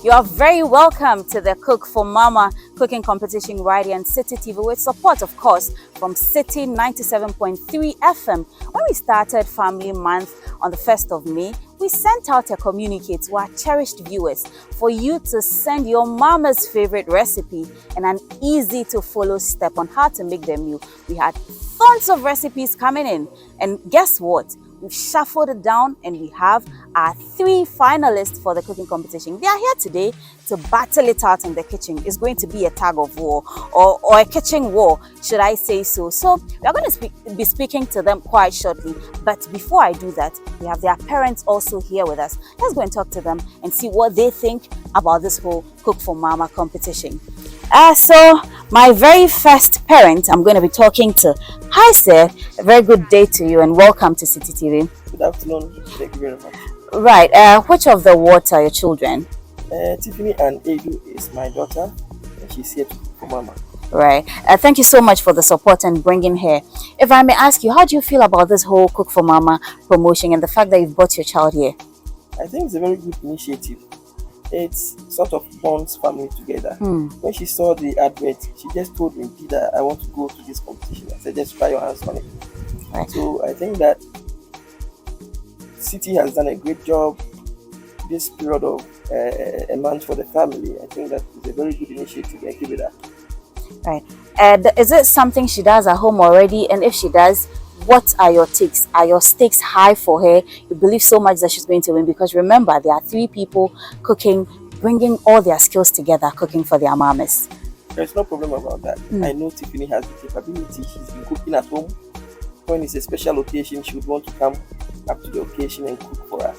You are very welcome to the Cook for Mama cooking competition right here on Citi TV with support, of course, from Citi 97.3 FM. When we started Family Month on the 1st of May, we sent out a communique to our cherished viewers for you to send your mama's favorite recipe and an easy to follow step on how to make the meal. We had tons of recipes coming in, and guess what? We've shuffled it down and we have our 3 finalists for the cooking competition. They are here today to battle it out in the kitchen. It's going to be a tug of war or a kitchen war, should I say so. So we are going to be speaking to them quite shortly. But before I do that, we have their parents also here with us. Let's go and talk to them and see what they think about this whole Cook for Mama competition. So my very first parent I'm going to be talking to. Hi sir, a very good day to you and welcome to Citi TV. Good afternoon, thank you very much. Right, which of the what are your children? Tiffany and Edu is my daughter and she's here to cook for mama. Right, thank you so much for the support and bringing her. If I may ask you, how do you feel about this whole Cook for Mama promotion and the fact that you've brought your child here? I think it's a very good initiative. It's sort of bonds family together. When she saw the advert, she just told me that I want to go to this competition. I said, just try your hands on it. Right. So I think that Citi has done a great job this period of a month for the family. I think that is a very good initiative. I give it that. Right. Is it something she does at home already? And if she does, what are your takes? Are your stakes high for her? You believe so much that she's going to win? Because remember, there are 3 people cooking, bringing all their skills together, cooking for their mamas. There's no problem about that. I know Tiffany has the capability. She's been cooking at home. When it's a special occasion, she would want to come up to the occasion and cook for us.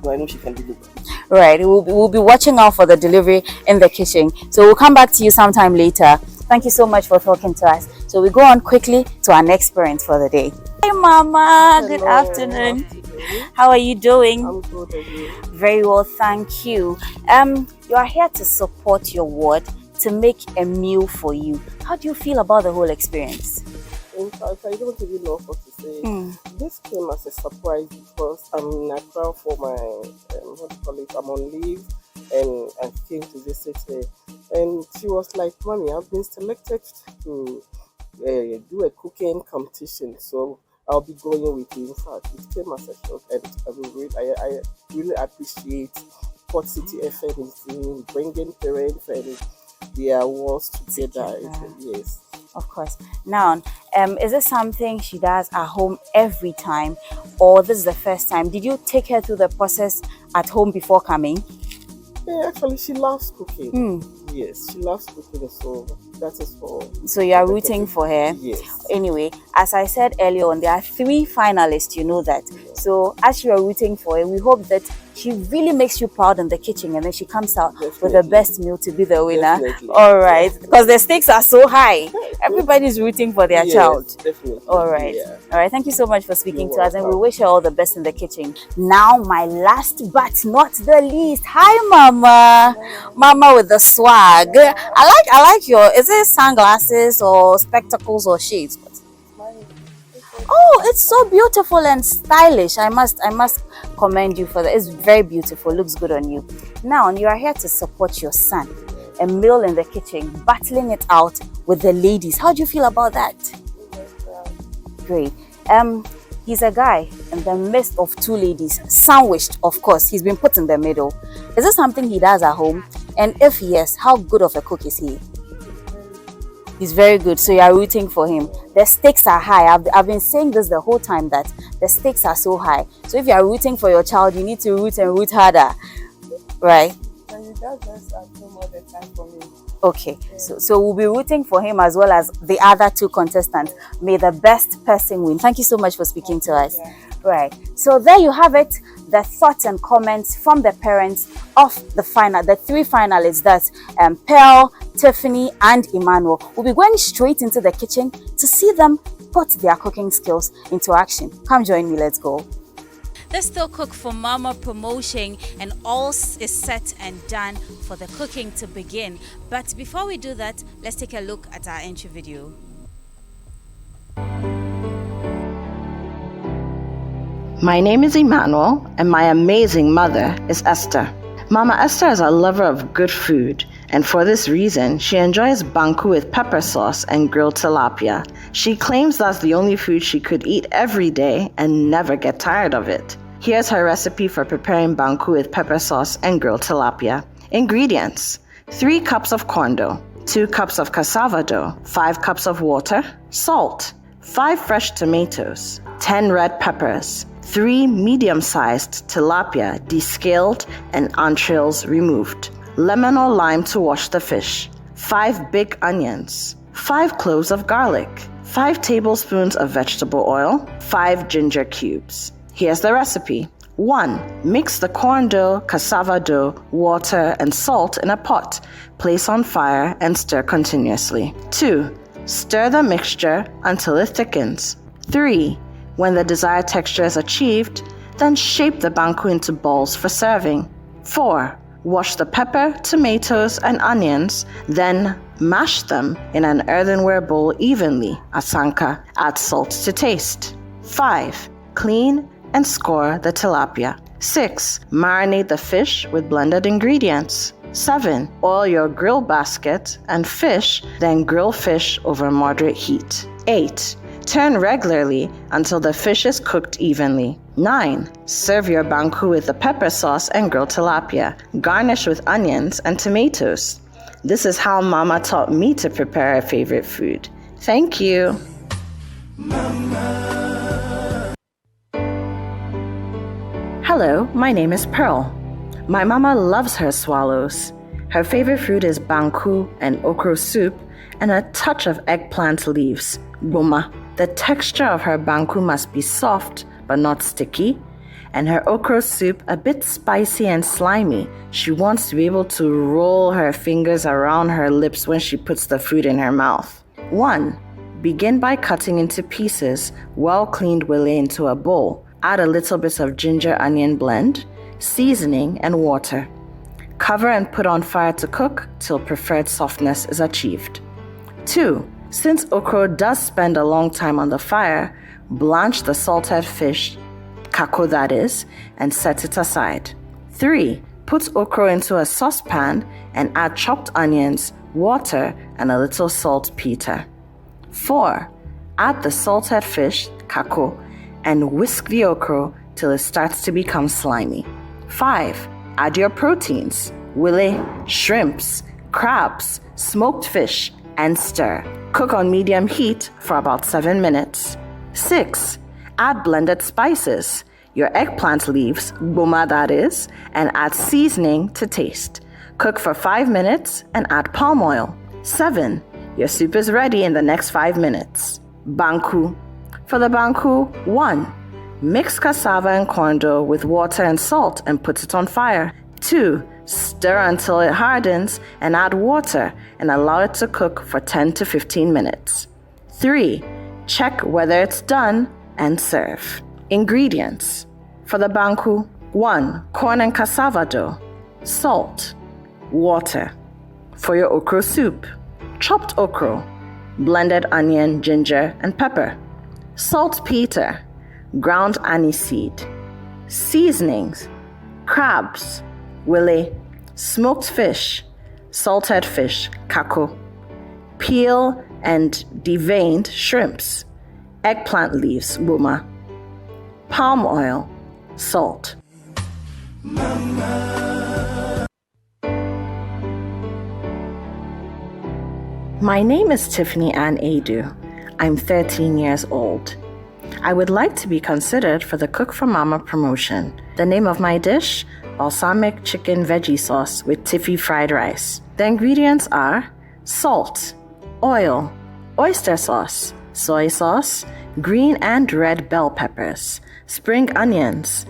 So I know she can deliver. Right. We'll be watching out for the delivery in the kitchen. So we'll come back to you sometime later. Thank you so much for talking to us. So we go on quickly to our next parent for the day. Hey Mama, Hello. Good afternoon. How are you doing? I'm good, and you? Very well, thank you. You are here to support your ward to make a meal for you. How do you feel about the whole experience? In fact, I don't even know what to say. This came as a surprise because I'm in Accra for my, what do you call it, I'm on leave, and I came to visit her. And she was like, Mommy, I've been selected to do a cooking competition, so I'll be going with you. In fact, it came as a shock, and I really appreciate what Citi FM is doing, bringing parents and their awards together. Yes. Of course. Now, is this something she does at home every time, or this is the first time? Did you take her through the process at home before coming? Yeah, actually, she loves cooking. Yes, she loves cooking, so that is for... So you are rooting for her? Yes. Anyway, as I said earlier on, there are 3 finalists, you know that. So as you are rooting for her, we hope that she really makes you proud in the kitchen and then she comes out with the best meal to be the winner. Definitely. All right, because the stakes are so high. Everybody's rooting for their child. Definitely. All right. Yeah. All right. Thank you so much for speaking You're to us, and we welcome. wish her all the best in the kitchen. Now, my last but not the least. Hi, Mama. Mama with the swag. I like your. Is it sunglasses or spectacles or shades? Oh, it's so beautiful and stylish. I must commend you for that. It's very beautiful. Looks good on you. Now, you are here to support your son. A meal in the kitchen, battling it out with the ladies. How do you feel about that? Great. He's a guy in the midst of 2 ladies, sandwiched, of course. He's been put in the middle. Is this something he does at home? And if yes, how good of a cook is he? He's very good, so you are rooting for him. The stakes are high. I've been saying this the whole time, that the stakes are so high. So if you are rooting for your child, you need to root and root harder, right? And he does this at home all the time for me. Okay, so we'll be rooting for him as well as the other 2 contestants. May the best person win. Thank you so much for speaking to us. Right, so there you have it, the thoughts and comments from the parents of the 3 finalists. That's Pearl, Tiffany and Emmanuel. We'll be going straight into the kitchen to see them put their cooking skills into action. Come join me, let's go. There's still Cook for Mama promotion, and all is set and done for the cooking to begin. But before we do that, let's take a look at our entry video. My name is Emmanuel, and my amazing mother is Esther. Mama Esther is a lover of good food, and for this reason, she enjoys banku with pepper sauce and grilled tilapia. She claims that's the only food she could eat every day and never get tired of it. Here's her recipe for preparing banku with pepper sauce and grilled tilapia. Ingredients: 3 cups of corn dough, 2 cups of cassava dough, 5 cups of water, salt, 5 fresh tomatoes, 10 red peppers, 3 medium-sized tilapia descaled and entrails removed, lemon or lime to wash the fish, 5 big onions, 5 cloves of garlic, 5 tablespoons of vegetable oil, 5 ginger cubes. Here's the recipe. 1. Mix the corn dough, cassava dough, water, and salt in a pot. Place on fire and stir continuously. 2. Stir the mixture until it thickens. 3. When the desired texture is achieved, then shape the banku into balls for serving. 4. Wash the pepper, tomatoes, and onions, then mash them in an earthenware bowl evenly, asanka. Add salt to taste. 5. Clean and score the tilapia. 6. Marinate the fish with blended ingredients. 7. Oil your grill basket and fish, then grill fish over moderate heat. 8. Turn regularly until the fish is cooked evenly. 9. Serve your banku with the pepper sauce and grilled tilapia. Garnish with onions and tomatoes. This is how Mama taught me to prepare her favorite food. Thank you. Hello, my name is Pearl. My mama loves her swallows. Her favorite food is banku and okra soup and a touch of eggplant leaves, goma. The texture of her banku must be soft but not sticky, and her okra soup a bit spicy and slimy. She wants to be able to roll her fingers around her lips when she puts the food in her mouth. 1. Begin by cutting into pieces well-cleaned wele into a bowl. Add a little bit of ginger-onion blend, seasoning, and water. Cover and put on fire to cook till preferred softness is achieved. 2. Since okra does spend a long time on the fire, blanch the salted fish, kako that is, and set it aside. 3. Put okra into a saucepan and add chopped onions, water, and a little saltpeter. 4. Add the salted fish, kako, and whisk the okra till it starts to become slimy. 5. Add your proteins, wele, shrimps, crabs, smoked fish, and stir. Cook on medium heat for about 7 minutes. 6. Add blended spices, your eggplant leaves, goma that is, and add seasoning to taste. Cook for 5 minutes and add palm oil. 7. Your soup is ready in the next 5 minutes. Banku. For the banku, 1. Mix cassava and corn dough with water and salt and put it on fire. 2. Stir until it hardens and add water and allow it to cook for 10 to 15 minutes. 3. Check whether it's done and serve. Ingredients. For the banku, 1. Corn and cassava dough, salt, water. For your okra soup, chopped okra, blended onion, ginger, and pepper, saltpeter, ground aniseed, seasonings, crabs, wele, smoked fish, salted fish, kako, peel and deveined shrimps, eggplant leaves, goma, palm oil, salt. My name is Tiffany Ann Adu. I'm 13 years old. I would like to be considered for the Cook for Mama promotion. The name of my dish, balsamic chicken veggie sauce with Tiffy fried rice. The ingredients are salt, oil, oyster sauce, soy sauce, green and red bell peppers, spring onions,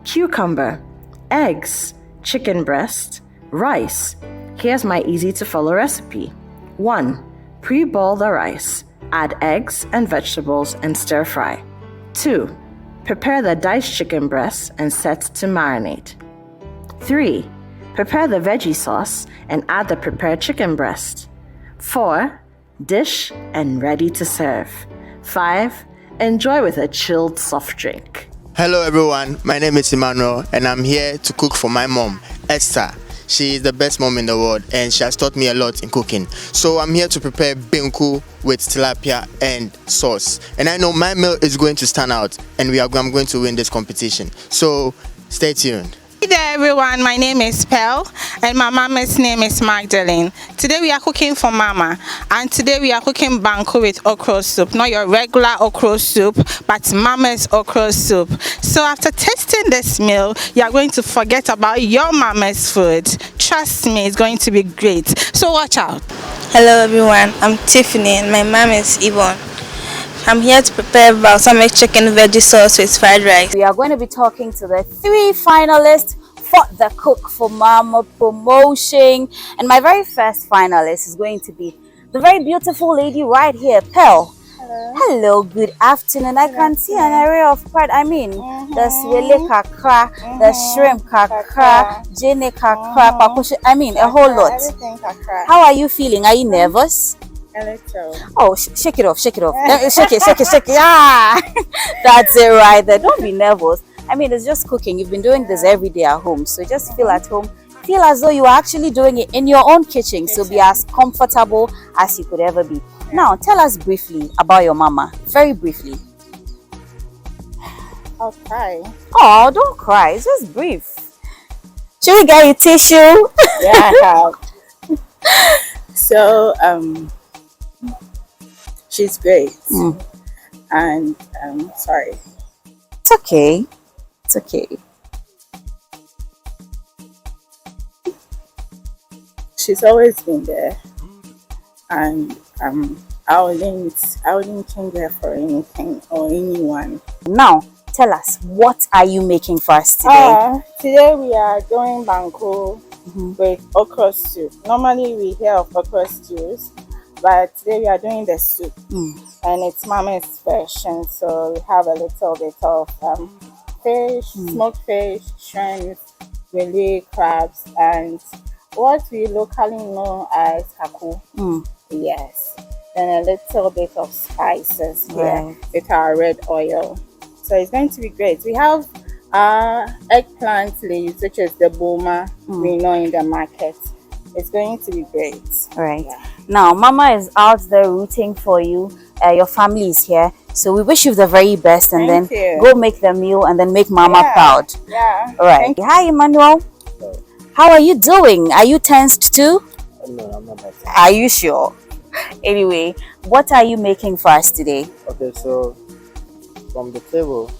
cucumber, eggs, chicken breast, rice. Here's my easy-to-follow recipe. 1. Pre-boil the rice. Add eggs and vegetables and stir fry. 2. Prepare the diced chicken breast and set to marinate. 3. Prepare the veggie sauce and add the prepared chicken breast. 4. Dish and ready to serve. 5. Enjoy with a chilled soft drink. Hello everyone, my name is Emmanuel and I'm here to cook for my mom, Esther. She is the best mom in the world and she has taught me a lot in cooking. So I'm here to prepare binku with tilapia and sauce. And I know my meal is going to stand out and I'm going to win this competition. So stay tuned. Hey there everyone, my name is Pearl and my mama's name is Magdalene. Today we are cooking for mama and today we are cooking banku with okra soup. Not your regular okra soup but mama's okra soup. So after tasting this meal, you are going to forget about your mama's food. Trust me, it's going to be great. So watch out. Hello everyone, I'm Tiffany and my mom is Yvonne. I'm here to prepare balsamic chicken veggie sauce with fried rice. We are going to be talking to the 3 finalists for the Cook for Mama promotion. And my very first finalist is going to be the very beautiful lady right here, Pearl. Hello, good afternoon. I can see an array of part. I mean, the swele kakra, the shrimp kakra, jene kakra, pakusha. I mean, a whole lot. How are you feeling? Are you nervous? A little. Oh, shake it off, shake it off. Shake it. Yeah, that's it right there. Don't be nervous. I mean, it's just cooking. You've been doing this every day at home, so just feel at home. Feel as though you are actually doing it in your own kitchen, so be as comfortable as you could ever be. Now, tell us briefly about your mama. Very briefly. I'll cry. Oh, don't cry. It's just brief. Should we get you tissue? Yeah, I have. So, she's great. And sorry. It's okay. It's okay. She's always been there. And I wouldn't change her for anything or anyone. Now, tell us, what are you making for us today? Today we are doing banku with okra soup. Normally we hear of okra stews, but today we are doing the soup. And it's mama's version, so we have a little bit of fish, smoked fish, shrimp, really crabs, and what we locally know as haku. Yes. Then a little bit of spices here with our red oil. So it's going to be great. We have eggplant leaves, which is the boma we know in the market. It's going to be great. Right. Yeah. Now, Mama is out there rooting for you. Your family is here. So we wish you the very best and Thank then you. go make the meal and then make Mama proud. Yeah. All right. Hi, Emmanuel. How are you doing? Are you tensed too? No, I'm not that. Are you sure? Anyway, what are you making for us today? Okay, so from the table,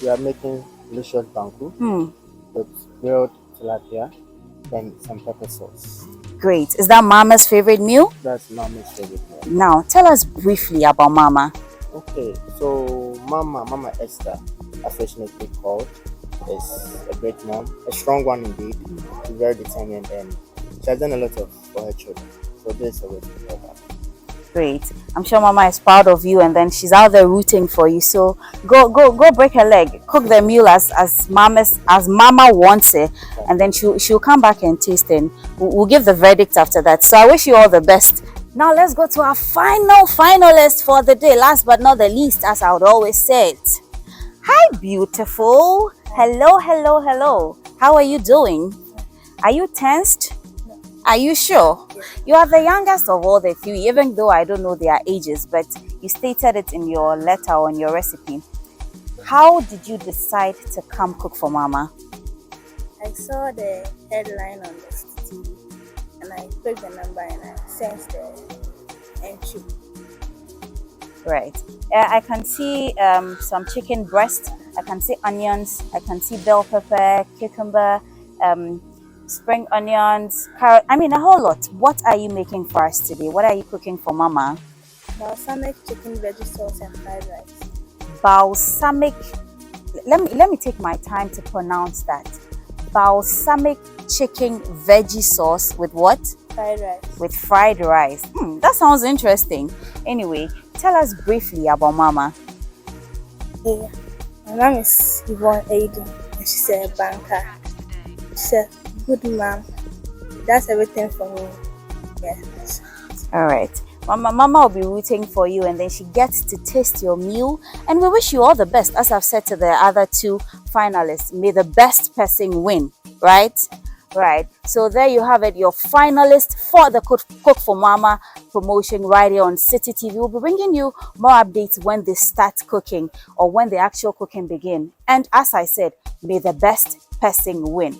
we are making delicious banku with grilled tilapia and some pepper sauce. Great. Is that Mama's favorite meal? That's Mama's favorite meal. Now, tell us briefly about Mama. Okay, so Mama Esther, affectionately called, is a great mom, a strong one indeed, very determined, and she has done a lot for her children. So this is a way to do that. Great. I'm sure Mama is proud of you and then she's out there rooting for you. So go break her leg. Cook the meal as Mama wants it, and then she'll come back and taste and we'll give the verdict after that. So I wish you all the best. Now let's go to our final finalist for the day. Last but not the least, as I would always say it. Hi, beautiful. Hello. How are you doing? Are you tensed? Are you sure? You are the youngest of all the 3, even though I don't know their ages, but you stated it in your letter or in your recipe. How did you decide to come cook for Mama? I saw the headline on the Citi and I clicked the number and I sent the entry. Right. I can see some chicken breast. I can see onions. I can see bell pepper, cucumber, spring onions, carrot. I mean, a whole lot. What are you making for us today? What are you cooking for Mama? Balsamic chicken veggie sauce and fried rice. Balsamic. Let me take my time to pronounce that. Balsamic chicken veggie sauce with what? Fried rice. With fried rice. That sounds interesting. Anyway, tell us briefly about Mama. Yeah. My mom is Yvonne Aiden and she's a banker. She's a good mom. That's everything for me. Yeah. All right. Mama will be rooting for you, and then she gets to taste your meal. And we wish you all the best. As I've said to the other two finalists, may the best person win, right? Right. So there you have it, your finalist for the Cook for Mama promotion right here on Citi TV. We'll be bringing you more updates when they start cooking or when the actual cooking begin. And as I said, may the best person win.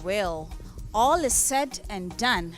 Well, all is said and done.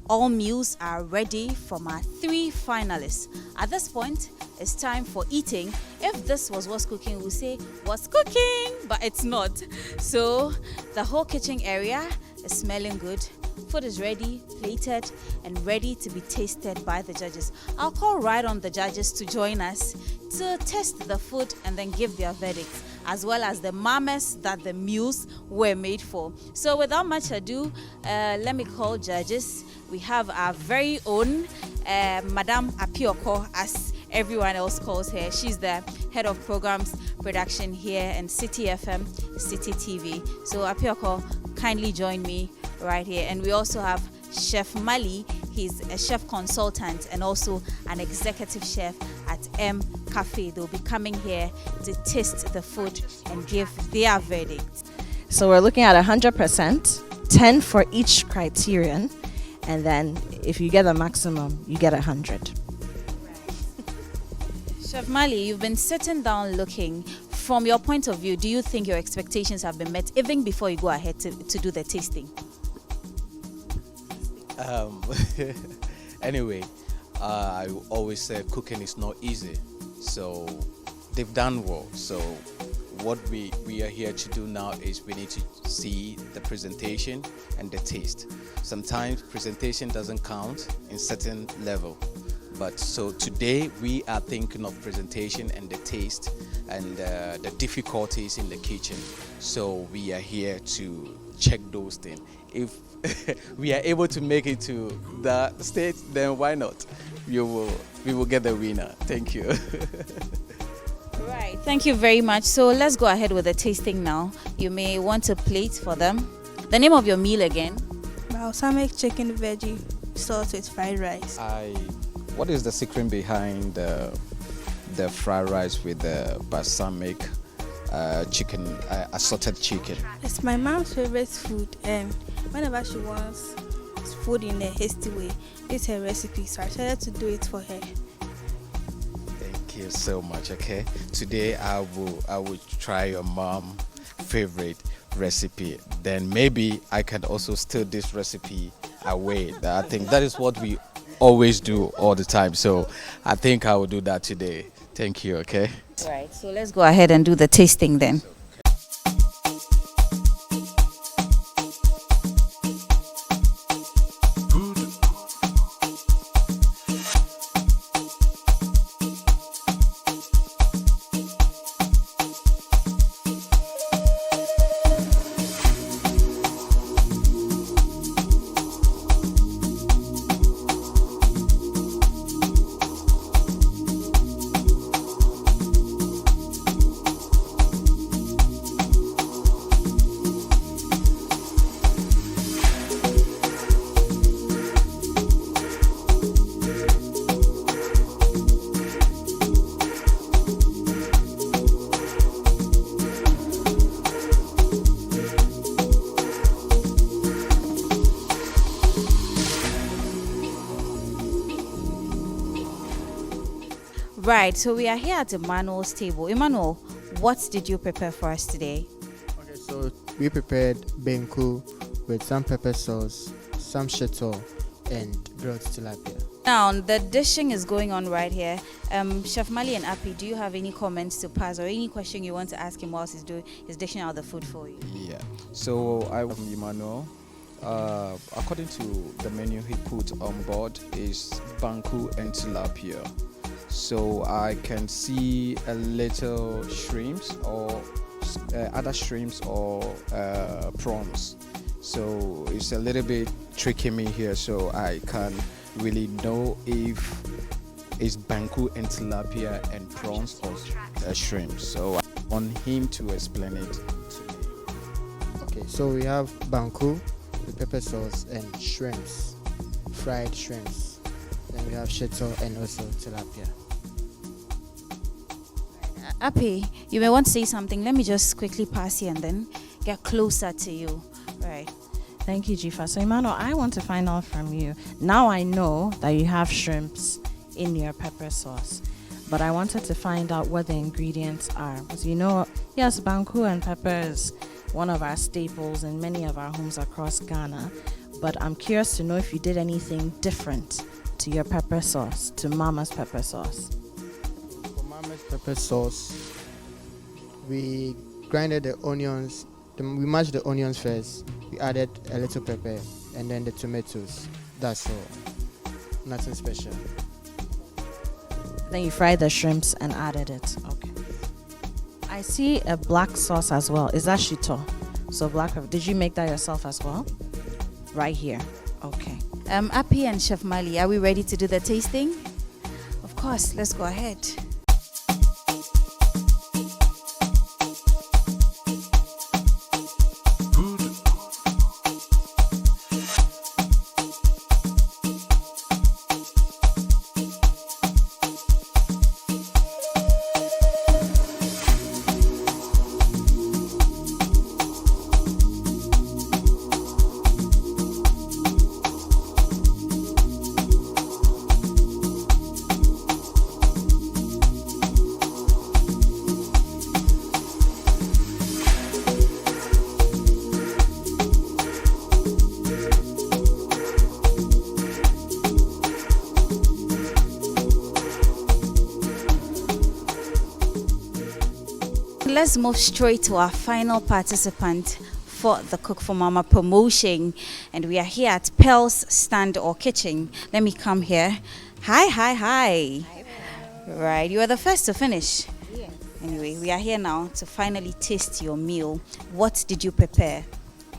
All meals are ready from our three finalists. At this point, it's time for eating. If this was what's cooking, we'll say what's cooking, but it's not. So the whole kitchen area is smelling good. Food is ready, plated, and ready to be tasted by the judges. I'll call right on the judges to join us to test the food and then give their verdicts, as well as the mamas that the meals were made for. So without much ado, let me call judges. We have our very own Madame Apioko, as everyone else calls her. She's the head of programs production here in Citi FM, Citi TV. So Apioko, kindly join me right here. And we also have Chef Mali. He's a chef consultant and also an executive chef at M Cafe. They'll be coming here to taste the food and give their verdict. So we're looking at 100%, 10 for each criterion, and then if you get the maximum, you get 100. Chef Mali, you've been sitting down looking. From your point of view, do you think your expectations have been met even before you go ahead to do the tasting? Anyway, I always say cooking is not easy, so they've done well. So what we are here to do now is we need to see the presentation and the taste. Sometimes presentation doesn't count in certain level, but so today we are thinking of presentation and the taste and the difficulties in the kitchen. So we are here to check those things. If we are able to make it to the stage, then why not? We will get the winner. Thank you. Right, thank you very much. So let's go ahead with the tasting now. You may want to plate for them. The name of your meal again? Balsamic chicken veggie sauce with fried rice. What is the secret behind the fried rice with the balsamic chicken, assorted chicken? It's my mom's favorite food, and whenever she wants food in a hasty way, this is her recipe, so I decided to do it for her. Thank you so much. Okay, today I will try your mom's favorite recipe. Then maybe I can also steal this recipe away. I think that is what we always do all the time. So I think I will do that today. Thank you. Okay. Right. So let's go ahead and do the tasting then. Right, so we are here at Emmanuel's table. Emmanuel, what did you prepare for us today? Okay, so we prepared benku with some pepper sauce, some shito, and grilled tilapia. Now, the dishing is going on right here. Chef Mali and Appy, do you have any comments to pass or any question you want to ask him whilst he's dishing out the food for you? Yeah. So I am Emmanuel. According to the menu he put on board is banku and tilapia. So I can see a little shrimps or other shrimps or prawns. So it's a little bit tricky me here, so I can't really know if it's banku and tilapia and prawns or shrimp. So I want him to explain it to me. Okay, so we have banku with pepper sauce and shrimps, fried shrimps. Then we have shito and also tilapia. Appy, you may want to say something. Let me just quickly pass you and then get closer to you. Right. Thank you, Jifa. So, Emmanuel, I want to find out from you. Now I know that you have shrimps in your pepper sauce, but I wanted to find out what the ingredients are. Because yes, banku and pepper is one of our staples in many of our homes across Ghana, but I'm curious to know if you did anything different to your pepper sauce, to Mama's pepper sauce. For Mama's pepper sauce, we grinded the onions. We mashed the onions first. We added a little pepper and then the tomatoes. That's all. Nothing special. Then you fried the shrimps and added it. Okay. I see a black sauce as well. Is that shito? So black pepper. Did you make that yourself as well? Right here. Okay. Appy and Chef Mali, are we ready to do the tasting? Of course, let's go ahead. Let's move straight to our final participant for the Cook for Mama promotion, and we are here at Pearl's Stand or Kitchen. Let me come here. Hi. Right, you are the first to finish. Yes. Anyway, we are here now to finally taste your meal. What did you prepare?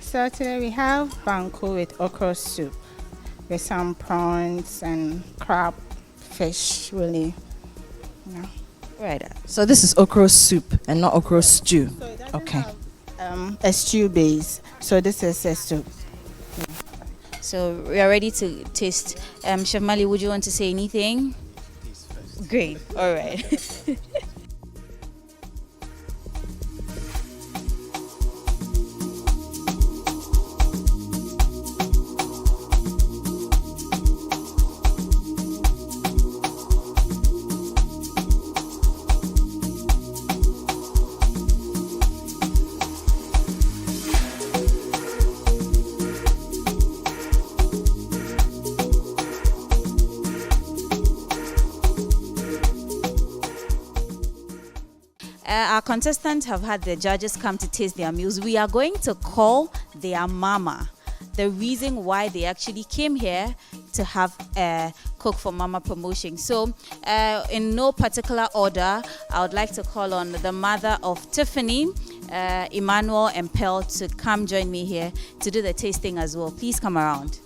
So today we have banku with okra soup with some prawns and crab fish, really. Right. So this is okra soup and not okra stew. So it doesn't Okay. have, a stew base. So this is a soup. So we are ready to taste. Chef Mali, would you want to say anything? Great. All right. Our contestants have had the judges come to taste their meals. We are going to call their mama the reason why they actually came here to have a Cook for Mama promotion. So in no particular order, I would like to call on the mother of Tiffany, Emmanuel and Pearl to come join me here to do the tasting as well. Please come around.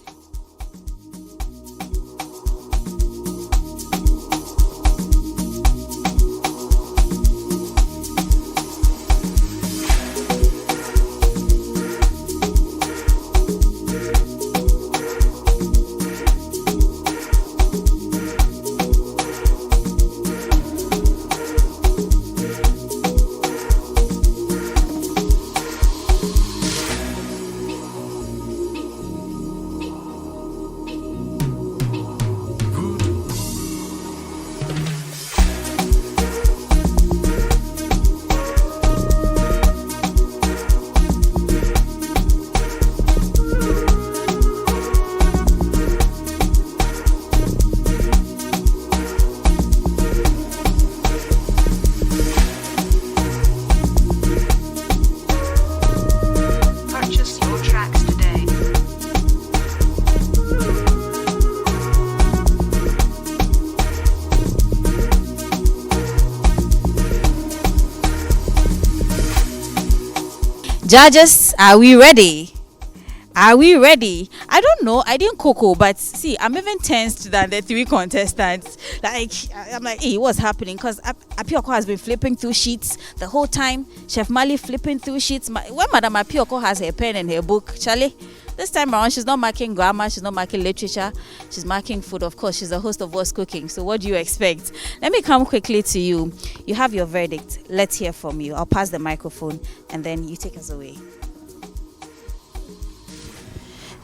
Judges, are we ready? Are we ready? I don't know. I didn't cook, but see, I'm even tensed than the three contestants. Like, I'm like, hey, what's happening? Because Apioko has been flipping through sheets the whole time. Chef Mali flipping through sheets. When Madam Apioko has her pen and her book, Charlie, this time around, she's not marking grammar, she's not marking literature, she's marking food. Of course, she's a host of What's Cooking. So what do you expect? Let me come quickly to you. You have your verdict. Let's hear from you. I'll pass the microphone and then you take us away.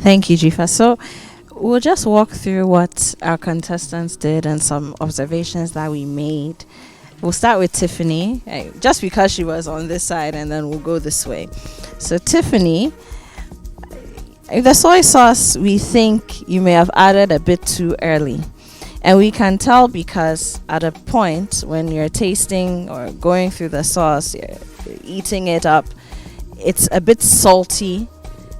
Thank you, Jifa. So we'll just walk through what our contestants did and some observations that we made. We'll start with Tiffany, just because she was on this side, and then we'll go this way. So Tiffany, the soy sauce, we think you may have added a bit too early. And we can tell because at a point when you're tasting or going through the sauce, you're eating it up, it's a bit salty,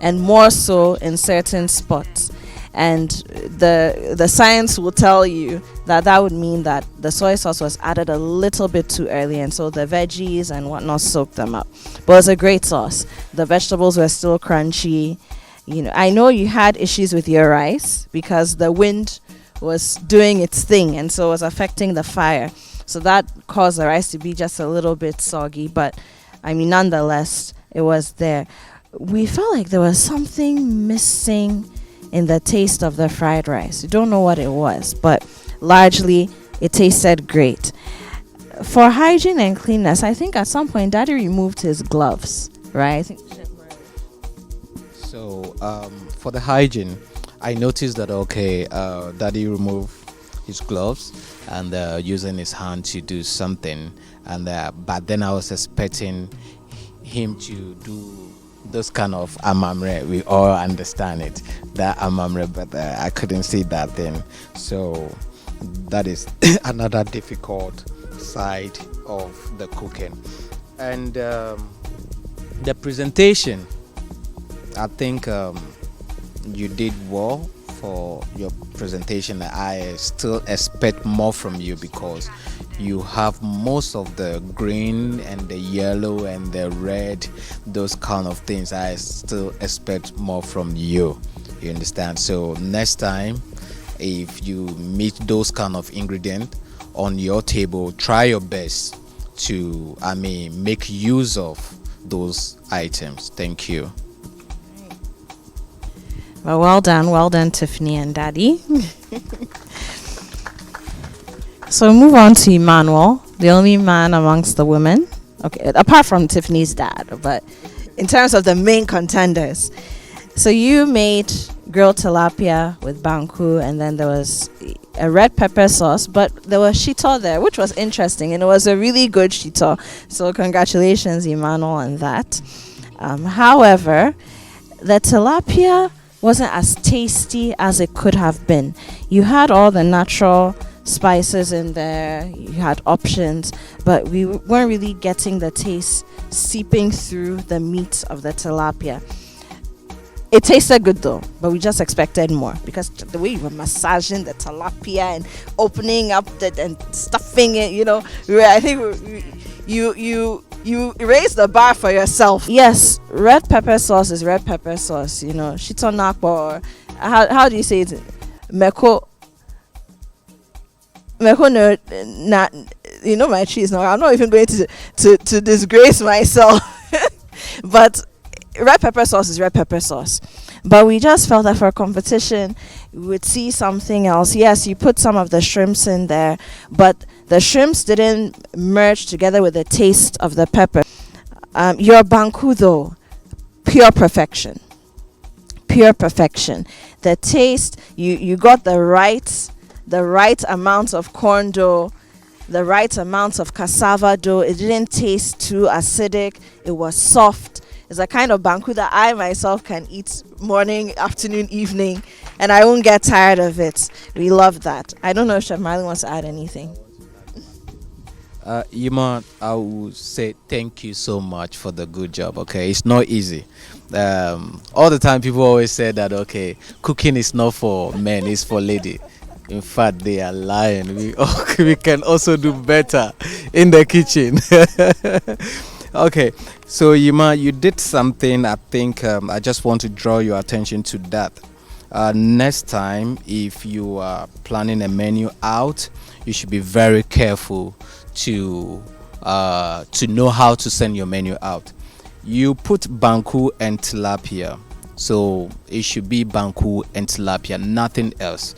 and more so in certain spots. And the science will tell you that would mean that the soy sauce was added a little bit too early, and so the veggies and whatnot soaked them up. But it's a great sauce. The vegetables were still crunchy. You know, I know you had issues with your rice because the wind was doing its thing, and so it was affecting the fire. So that caused the rice to be just a little bit soggy, but I mean, nonetheless, it was there. We felt like there was something missing in the taste of the fried rice. We don't know what it was, but largely it tasted great. For hygiene and cleanness, I think at some point Daddy removed his gloves, right? So for the hygiene, I noticed that Daddy removed his gloves and using his hand to do something, and but then I was expecting him to do those kind of amamre. We all understand it, that amamre, but I couldn't see that thing. So that is another difficult side of the cooking. And the presentation, I think you did well for your presentation. I still expect more from you because you have most of the green and the yellow and the red, those kind of things. I still expect more from you. You understand? So next time, if you meet those kind of ingredients on your table, try your best to, make use of those items. Thank you. Well done, Tiffany and Daddy. So move on to Emmanuel, the only man amongst the women. Okay, apart from Tiffany's dad, but in terms of the main contenders. So you made grilled tilapia with banku, and then there was a red pepper sauce, but there was shito there, which was interesting, and it was a really good shito. So congratulations, Emmanuel, on that. However, the tilapia wasn't as tasty as it could have been. You had all the natural spices in there, you had options, but we weren't really getting the taste seeping through the meat of the tilapia. It tasted good though, but we just expected more because the way you were massaging the tilapia and opening up and stuffing it, I think you raised the bar for yourself. Yes, red pepper sauce is red pepper sauce, shito nakpo, or how do you say it? Meko no, not, my cheese now. I'm not even going to disgrace myself. But red pepper sauce is red pepper sauce. But we just felt that for a competition, we would see something else. Yes, you put some of the shrimps in there, but the shrimps didn't merge together with the taste of the pepper. Your banku though, pure perfection. Pure perfection. The taste, you got the right amount of corn dough, the right amount of cassava dough. It didn't taste too acidic. It was soft. It's a kind of banku that I myself can eat morning, afternoon, evening, and I won't get tired of it. We love that. I don't know if Chef Marley wants to add anything. Yuma, I would say thank you so much for the good job. Okay, it's not easy. All the time people always say that cooking is not for men, it's for lady. In fact, they are lying. We can also do better in the kitchen. Okay, so Yuma, you did something. I think I just want to draw your attention to that. Next time, if you are planning a menu out, you should be very careful to know how to send your menu out. You put banku and tilapia, so it should be banku and tilapia, nothing else.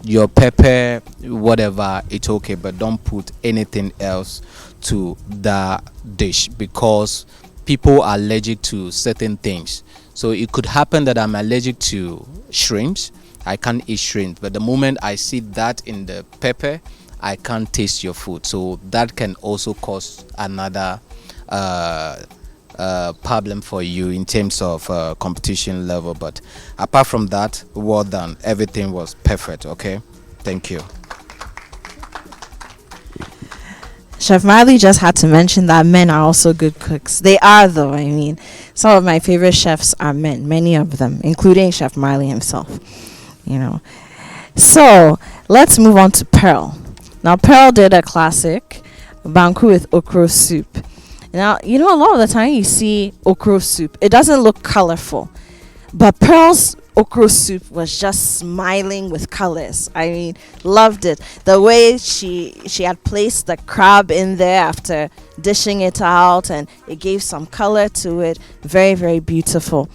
Your pepper, whatever, it's okay, but don't put anything else to the dish because people are allergic to certain things. So it could happen that I'm allergic to shrimps. I can't eat shrimp, but the moment I see that in the pepper, I can't taste your food. So that can also cause another problem for you in terms of competition level. But apart from that, well done. Everything was perfect. Okay, thank you. Chef Marley just had to mention that men are also good cooks. They are, though. I mean, some of my favorite chefs are men, many of them, including Chef Marley himself. You know. So let's move on to Pearl. Now, Pearl did a classic, banku with okra soup. Now, you know, a lot of the time you see okra soup, it doesn't look colorful. But Pearl's okra soup was just smiling with colors. I mean, loved it. The way she had placed the crab in there after dishing it out, and it gave some color to it. Very, very beautiful.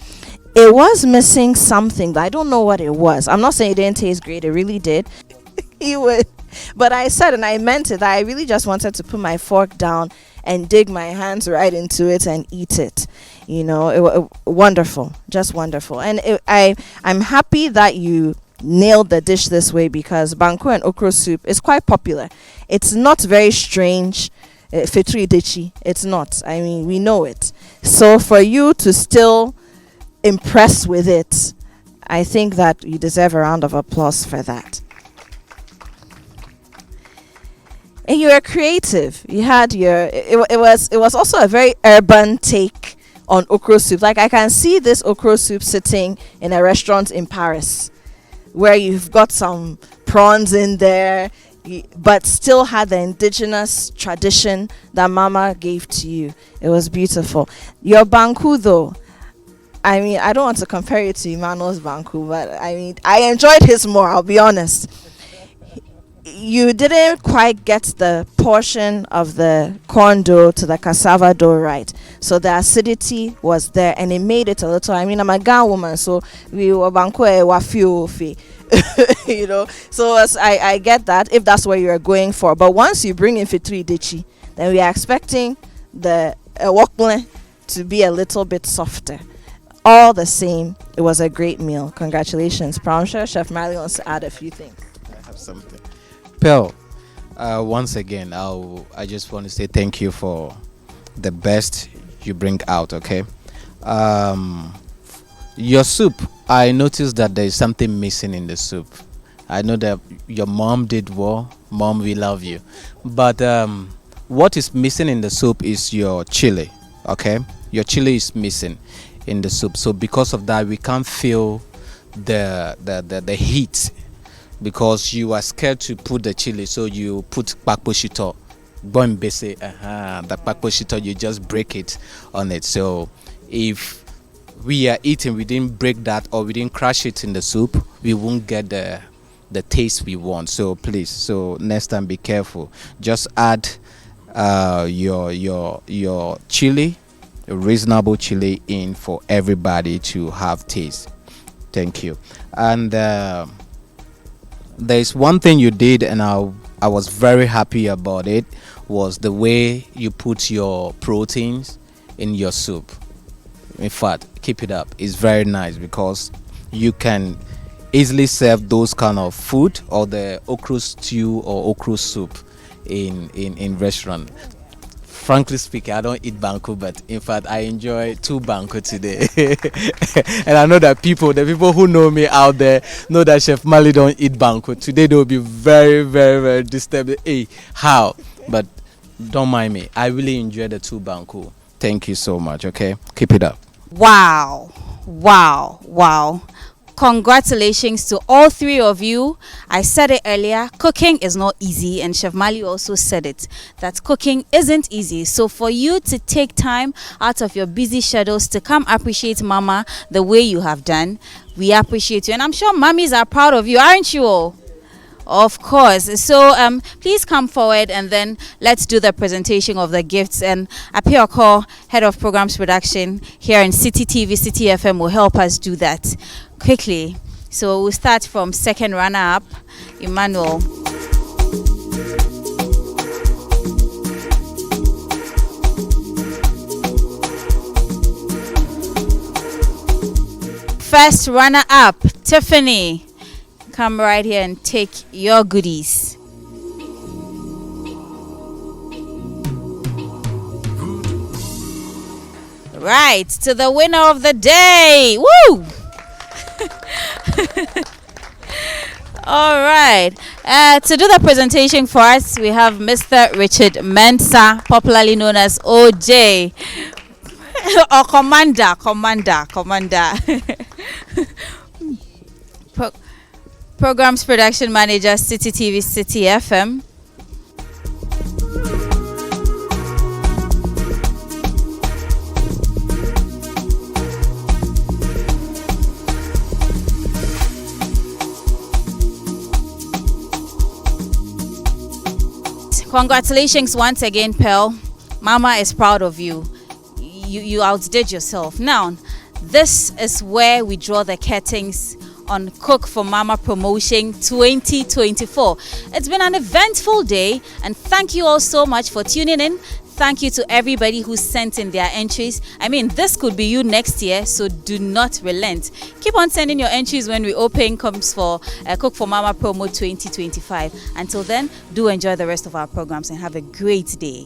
It was missing something, but I don't know what it was. I'm not saying it didn't taste great. It really did. It would. But I said, and I meant it, I really just wanted to put my fork down and dig my hands right into it and eat it. You know, wonderful, just wonderful. And I'm happy that you nailed the dish this way because banku and okra soup is quite popular. It's not very strange. Fetri dechi, it's not. I mean, we know it. So for you to still impress with it, I think that you deserve a round of applause for that. And you were creative. You had your it was also a very urban take on okra soup. Like I can see this okra soup sitting in a restaurant in Paris where you've got some prawns in there, but still had the indigenous tradition that Mama gave to you. It was beautiful. Your banku though, I mean, I don't want to compare it to Emmanuel's banku, but I mean, I enjoyed his more, I'll be honest. You didn't quite get the portion of the corn dough to the cassava dough right. So the acidity was there and it made it a little. I mean, I'm a Ghana woman, so we were banku wafi. You know, so as I get that if that's what you're going for. But once you bring in fitri dichi, then we are expecting the wokble to be a little bit softer. All the same, it was a great meal. Congratulations. I'm sure Chef Marley wants to add a few things. I have something. Pearl, once again, I just want to say thank you for the best you bring out, okay? Your soup, I noticed that there is something missing in the soup. I know that your mom did well. Mom, we love you. But what is missing in the soup is your chili, okay? Your chili is missing in the soup. So because of that, we can't feel the heat because you are scared to put the chili, so you put kpakpo shito, bombese, the kpakpo shito, you just break it on it. So if we are eating, we didn't break that or we didn't crush it in the soup, we won't get the taste we want. So please, so next time be careful. Just add your chili, a reasonable chili in for everybody to have taste. Thank you. And there's one thing you did and I was very happy about it, was the way you put your proteins in your soup. In fact, keep it up. It's very nice because you can easily serve those kind of food or the okra stew or okra soup in restaurant. Frankly speaking, I don't eat banku, but in fact, I enjoy 2 banku today. And I know that the people who know me out there know that Chef Mali don't eat banku. Today, they'll be very, very, very disturbed. Hey, how? But don't mind me. I really enjoy the 2 banku. Thank you so much, okay? Keep it up. Wow. Congratulations to all three of you. I said it earlier, cooking is not easy, and Chef Mali also said it, that cooking isn't easy. So for you to take time out of your busy schedules to come appreciate Mama the way you have done, we appreciate you. And I'm sure mommies are proud of you, aren't you all? Of course. So please come forward and then let's do the presentation of the gifts. And Apioko, Head of Programs Production here in Citi TV, Citi FM, will help us do that quickly. So we'll start from second runner-up, Emmanuel. First runner-up, Tiffany. Come right here and take your goodies. Right, to the winner of the day. Woo! All right. To do the presentation for us, we have Mr. Richard Mensah, popularly known as OJ. Or Commander. Programs Production Manager, Citi TV, Citi FM. Congratulations once again, Pearl. Mama is proud of you. You outdid yourself. Now, this is where we draw the curtains on Cook for Mama Promotion 2024. It's been an eventful day, and thank you all so much for tuning in. Thank you to everybody who sent in their entries. I mean, this could be you next year, so do not relent. Keep on sending your entries when we open comes for Cook for Mama Promo 2025. Until then, do enjoy the rest of our programs and have a great day.